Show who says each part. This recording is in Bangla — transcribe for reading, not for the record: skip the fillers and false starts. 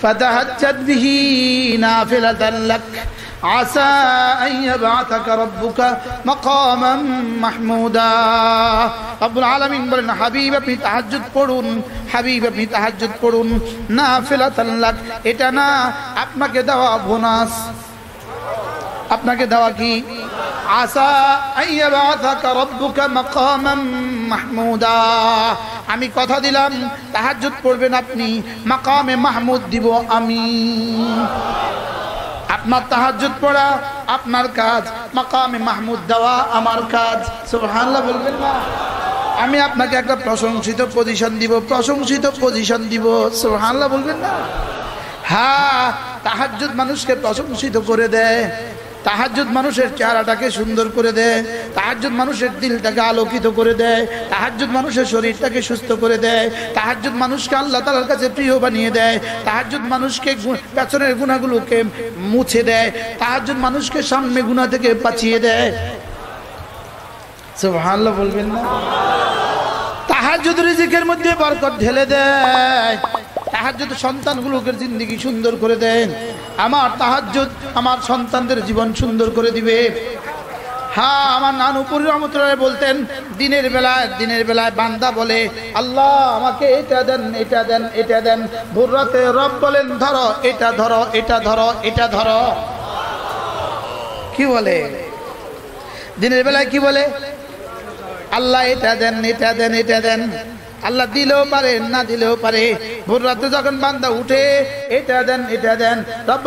Speaker 1: ফাতাহাজ্জাদ বিহি নাফিলাতান লাক আসা আন ইয়াবআসাকা রাব্বুকা মাকামান মাহমুদা। রব্বুল আলামিন বলেন, হাবিব আপনি তাহাজ্জুদ পড়ুন, হাবিব আপনি তাহাজ্জুদ পড়ুন, নাফিলাতান লাক, এটা না আপনাকে দেওয়া বোনাস, আপনাকে দেওয়া কি? আসা আইয়াবাসাকা রাব্বুকা মাকামান মাহমুদা, আমি কথা দিলাম তাহাজ্জুদ পড়বেন আপনি, মাকামে মাহমুদ দিব আমি। আপনার তাহাজ্জুদ পড়া আপনার কাজ, মাকামে মাহমুদ দেওয়া আমার কাজ। সুবহানাল্লাহ বলবেন না? আমি আপনাকে একটা প্রশংসিত পজিশন দিব, প্রশংসিত পজিশন দিব। সুবহানাল্লাহ বলবেন না? হ্যাঁ, তাহাজ্জুদ মানুষকে প্রশংসিত করে দেয়, তাহাজ্জুদ মানুষের চেহারাটাকে সুন্দর করে দেয়, তাহাজ্জুদ মানুষের দিলটাকে আলোকিত করে দেয়, তাহাজ্জুদ মানুষের শরীরটাকে সুস্থ করে দেয়, তাহাজ্জুদ মানুষকে আল্লাহ তাআলার কাছে প্রিয় বানিয়ে দেয়, তাহাজ্জুদ মানুষকে পেছনের গুনাহগুলোকে মুছে দেয়, তাহাজ্জুদ মানুষকে সামনে গুনাহ থেকে বাঁচিয়ে দেয়। সুবহানাল্লাহ বলবেন না? তাহাজ্জুদ রিজিকের মধ্যে বরকত ঢেলে দেয়, তাহাজ্জুদ সন্তানগুলোকে জিন্দেগি সুন্দর করে দেন। আমার তাহাজ্জুদ আমার সন্তানদের জীবন সুন্দর করে দিবে। হ্যাঁ, আমার নানুপুর রহমতুল্লাহ বলতেন, দিনের বেলায় বান্দা বলে, আল্লাহ আমাকে এটা দেন, এটা দেন, এটা দেন। ভোর রাতে রব বলেন, ধরো এটা, ধরো এটা, ধরো এটা, ধরো। কি বলে? দিনের বেলায় কি বলে? আল্লাহ এটা দেন, এটা দেন, এটা দেন। আল্লাহ দিলেও পারে, না দিলেও পারে। ভোর রাতে যখন বান্দা উঠে, এটা দেন, এটা দেন।